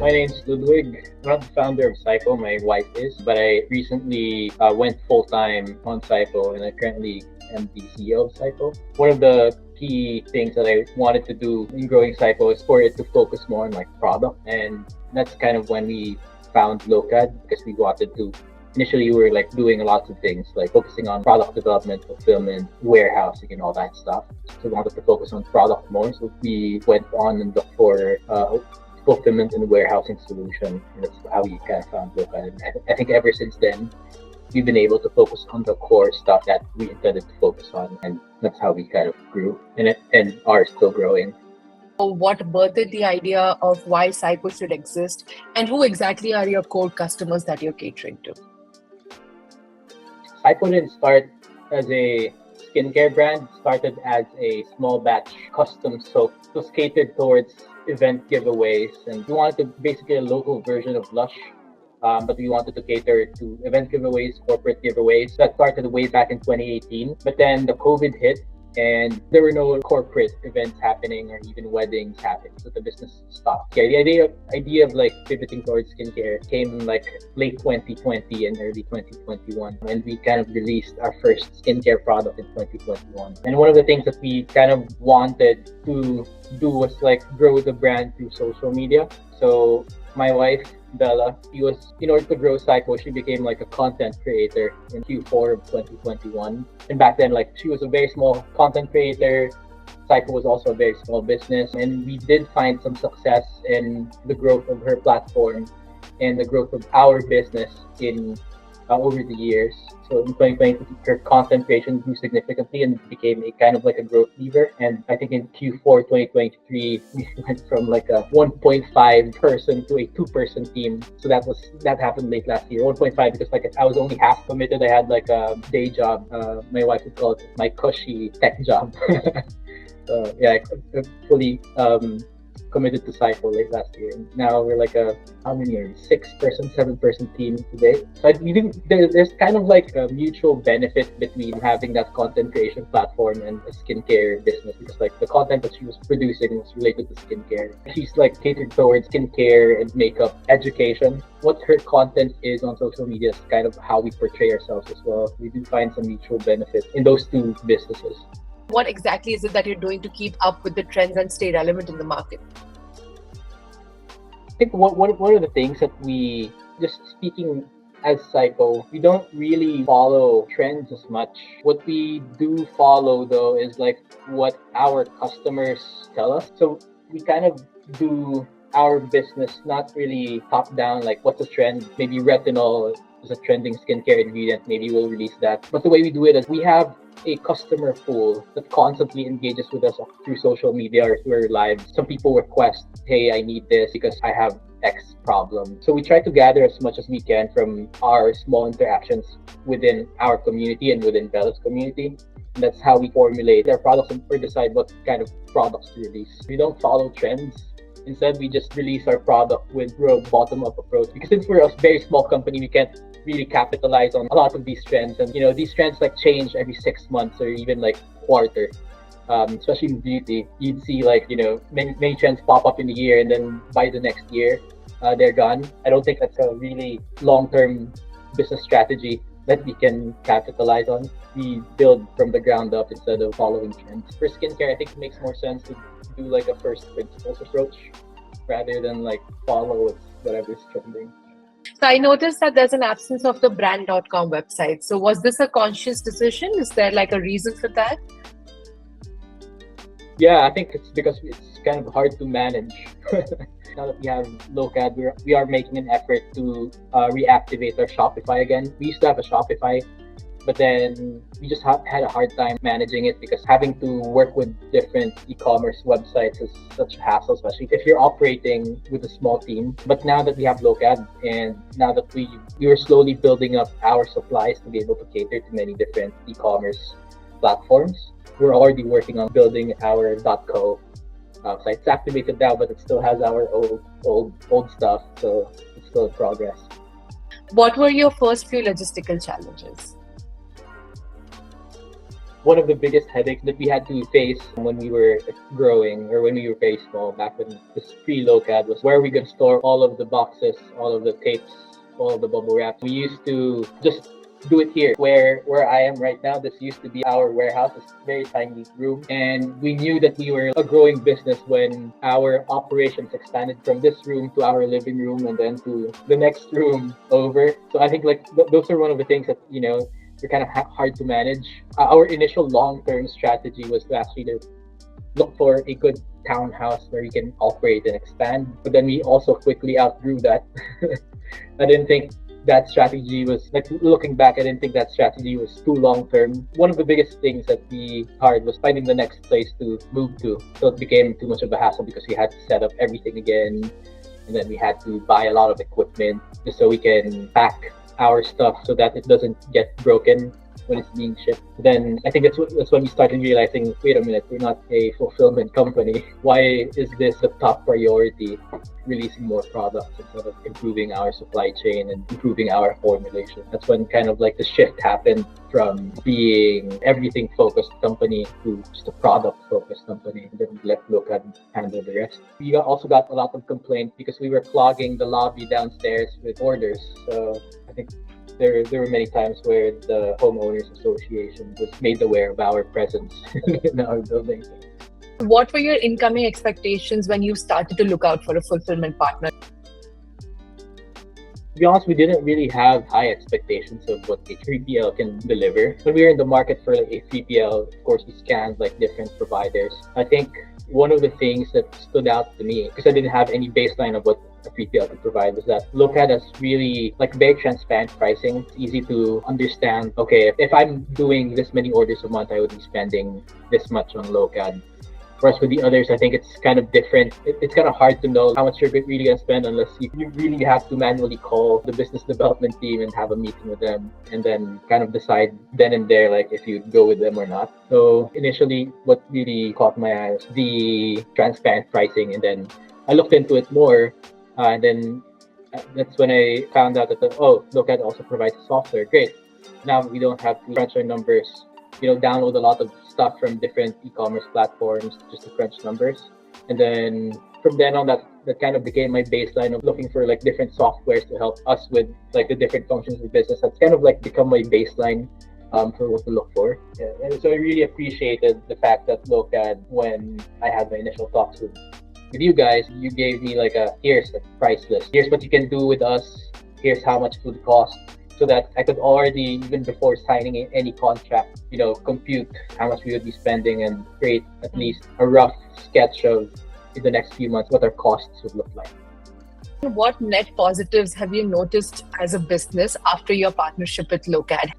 My name's Ludwig. I'm not the founder of Saipo, my wife is, but I recently went full-time on Saipo and I currently am the CEO of Saipo. One of the key things that I wanted to do in growing Saipo is for it to focus more on like product, and that's kind of when we found Locad because we wanted to. Initially, we were like doing lots of things, like focusing on product development, fulfillment, warehousing, and all that stuff. So we wanted to focus on product more. So we went on and looked for fulfillment and warehousing solution. And that's how we kind of found Locad. And I think ever since then, we've been able to focus on the core stuff that we intended to focus on, and that's how we kind of grew, and are still growing. What birthed the idea of why Saipo should exist, and who exactly are your core customers that you're catering to? Saipo didn't start as a skincare brand. It started as a small batch custom soap. It was catered towards event giveaways, and we wanted to basically a local version of Lush, but we wanted to cater to event giveaways, corporate giveaways. That started way back in 2018, but then the COVID hit and there were no corporate events happening or even weddings happening, so the business stopped. Yeah, the idea of like pivoting towards skincare came in like late 2020 and early 2021, and we kind of released our first skincare product in 2021. And one of the things that we kind of wanted to do was like grow the brand through social media. So my wife Bella, in order to grow Saipo, she became like a content creator in Q4 of 2021. And back then, like she was a very small content creator. Saipo was also a very small business, and we did find some success in the growth of her platform and the growth of our business in over the years. So in 2020, her content creation grew significantly and became a kind of like a growth lever. And I think in Q4 2023, we went from like a 1.5 person to a 2-person team. So that happened late last year. 1.5 because like I was only half committed. I had like a day job. My wife would call it my cushy tech job. I fully committed to Saipo late last year. Now we're like a 6-person, 7-person team today. So there's kind of like a mutual benefit between having that content creation platform and a skincare business, because like the content that she was producing was related to skincare. She's like catered towards skincare and makeup education. What her content is on social media is kind of how we portray ourselves as well. We do find some mutual benefit in those two businesses. What exactly is it that you're doing to keep up with the trends and stay relevant in the market? I think one of the things that we, just speaking as Saipo, we don't really follow trends as much. What we do follow though is like what our customers tell us. So we kind of do our business not really top down, like what's a trend, maybe retinol is a trending skincare ingredient, maybe we'll release that. But the way we do it is we have a customer pool that constantly engages with us through social media or through our lives. Some people request, hey, I need this because I have X problem. So we try to gather as much as we can from our small interactions within our community and within Bella's community. And that's how we formulate our products or decide what kind of products to release. We don't follow trends. Instead, we just release our product with a bottom-up approach. Because since we're a very small company, we can't really capitalize on a lot of these trends. And these trends like change every 6 months or even like quarter. Especially in beauty, you'd see like many trends pop up in a year, and then by the next year, they're gone. I don't think that's a really long-term business strategy that we can capitalize on. We build from the ground up instead of following trends. For skincare, I think it makes more sense to do like a first principles approach rather than like follow whatever's trending. So I noticed that there's an absence of the brand.com website. So was this a conscious decision? Is there like a reason for that? Yeah, I think it's because it's kind of hard to manage. Now that we have Locad, we are making an effort to reactivate our Shopify again. We used to have a Shopify, but then we just had a hard time managing it because having to work with different e-commerce websites is such a hassle, especially if you're operating with a small team. But now that we have Locad, and now that we were slowly building up our supplies to be able to cater to many different e-commerce platforms, we're already working on building our .co site. It's activated now, but it still has our old stuff, so it's still in progress. What were your first few logistical challenges? one of the biggest headaches that we had to face when we were growing or when we were very small back when this pre-Locad was where we could store all of the boxes, all of the tapes, all of the bubble wrap. We used to just do it here where I am right now. This used to be our warehouse, this very tiny room, and we knew that we were a growing business when our operations expanded from this room to our living room and then to the next room over. So I think like those are one of the things that they're kind of hard to manage. Our initial long-term strategy was to actually look for a good townhouse where you can operate and expand, but then we also quickly outgrew that. I didn't think that strategy was like, looking back, I didn't think that strategy was too long term. One of the biggest things that we hard was finding the next place to move to. So it became too much of a hassle because we had to set up everything again, and then we had to buy a lot of equipment just so we can pack our stuff so that it doesn't get broken when it's being shipped. Then I think that's when we started realizing, wait a minute, we're not a fulfillment company. Why is this the top priority? Releasing more products instead of improving our supply chain and improving our formulation. That's when kind of like the shift happened from being everything focused company to just a product focused company, and then we let Locad handle the rest. We also got a lot of complaints because we were clogging the lobby downstairs with orders. So I think there were many times where the homeowners association was made aware of our presence in our building. What were your incoming expectations when you started to look out for a fulfillment partner? To be honest, we didn't really have high expectations of what a 3PL can deliver. When we were in the market for like a 3PL, of course, we scanned like different providers. I think one of the things that stood out to me, because I didn't have any baseline of what a 3PL could provide, was that Locad has really like very transparent pricing. It's easy to understand, okay, if I'm doing this many orders a month, I would be spending this much on Locad. Whereas with the others, I think it's kind of different. It's kind of hard to know how much you're really going to spend unless you really have to manually call the business development team and have a meeting with them and then kind of decide then and there, like if you go with them or not. So initially, what really caught my eye was the transparent pricing. And then I looked into it more. And then that's when I found out that, Locad also provides software. Great. Now we don't have to crunch our numbers, download a lot of stuff from different e-commerce platforms just to crunch numbers. And then from then on, that kind of became my baseline of looking for like different softwares to help us with like the different functions of the business. That's kind of like become my baseline for what to look for. Yeah. And so I really appreciated the fact that Locad, when I had my initial talks with you guys, you gave me like here's the price list. Here's what you can do with us. Here's how much it would cost. So that I could already, even before signing any contract, compute how much we would be spending and create at least a rough sketch of in the next few months what our costs would look like. What net positives have you noticed as a business after your partnership with Locad?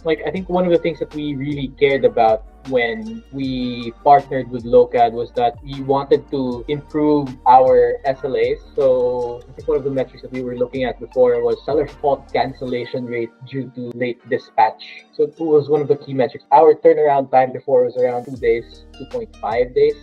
I think one of the things that we really cared about when we partnered with Locad was that we wanted to improve our SLAs. So I think one of the metrics that we were looking at before was seller fault cancellation rate due to late dispatch. So it was one of the key metrics. Our turnaround time before was around 2 days, 2.5 days.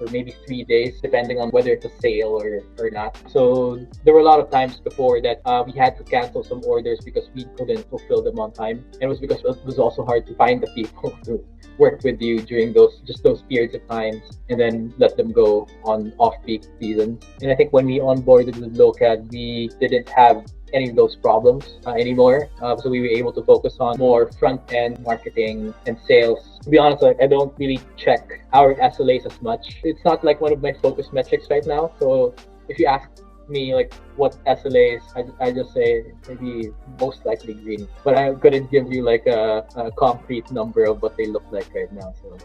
Or maybe 3 days, depending on whether it's a sale or not. So there were a lot of times before that we had to cancel some orders because we couldn't fulfill them on time. And it was because it was also hard to find the people to work with you during those periods of times and then let them go on off-peak seasons. And I think when we onboarded with Locad, we didn't have any of those problems anymore. So we were able to focus on more front-end marketing and sales. To be honest, I don't really check our SLAs as much. It's not like one of my focus metrics right now. So if you ask me like what SLAs, I just say maybe most likely green. But I couldn't give you like a concrete number of what they look like right now. So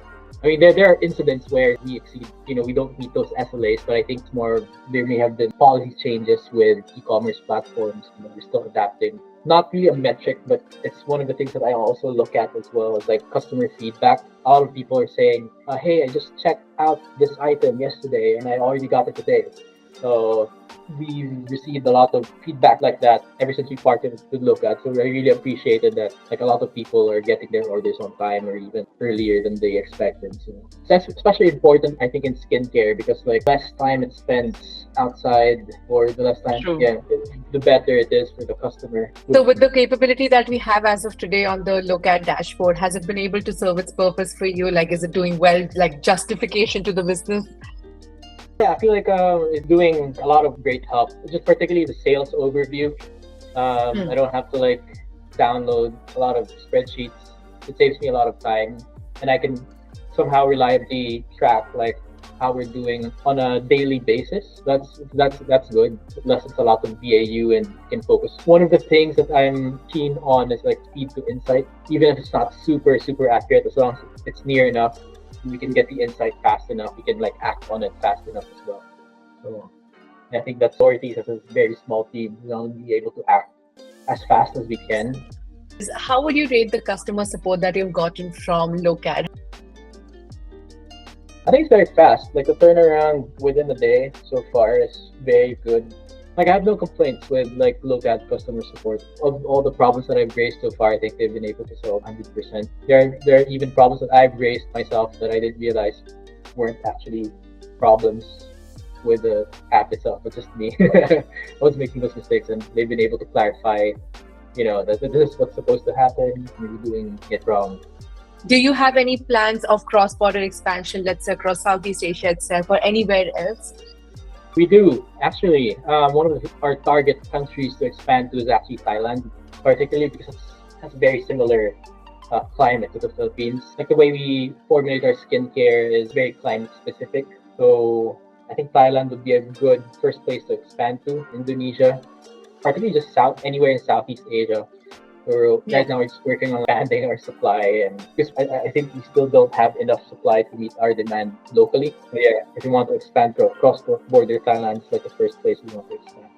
I mean, there are incidents where we exceed, we don't meet those SLAs, but I think it's more, there may have been policy changes with e-commerce platforms. We're still adapting. Not really a metric, but it's one of the things that I also look at as well as like customer feedback. A lot of people are saying, hey, I just checked out this item yesterday and I already got it today. So we received a lot of feedback like that ever since we partnered with Locad. So I really appreciated that like a lot of people are getting their orders on time or even earlier than they expected. So that's especially important, I think, in skincare because like less time it spends outside or the less time, True. yeah, the better it is for the customer. So with the capability that we have as of today on the Locad dashboard, has it been able to serve its purpose for you? Like, is it doing well, like justification to the business? Yeah, I feel like it's doing a lot of great help. Just particularly the sales overview. I don't have to like download a lot of spreadsheets. It saves me a lot of time, and I can somehow reliably track like how we're doing on a daily basis. That's good. It lessens a lot of BAU and can focus. One of the things that I'm keen on is like speed to insight. Even if it's not super accurate, as long as it's near enough, we can get the insight fast enough. We can like act on it fast enough as well. So I think that's authorities as a very small team. We want to be able to act as fast as we can. How would you rate the customer support that you've gotten from Locad? I think it's very fast. Like the turnaround within a day so far is very good. Like I have no complaints with like Locad customer support. Of all the problems that I've raised so far, I think they've been able to solve 100%. There are even problems that I've raised myself that I didn't realize weren't actually problems with the app itself, but just me. I was making those mistakes, and they've been able to clarify, that this is what's supposed to happen. Maybe doing it wrong. Do you have any plans of cross-border expansion, let's say across Southeast Asia itself or anywhere else? We do actually. One of our target countries to expand to is actually Thailand, particularly because it has a very similar climate to the Philippines. Like the way we formulate our skincare is very climate specific. So I think Thailand would be a good first place to expand to. Indonesia, particularly just anywhere in Southeast Asia. So right now we're just working on expanding our supply, and because I think we still don't have enough supply to meet our demand locally. But yeah, if we want to expand to cross-border Thailand, it's like the first place we want to expand.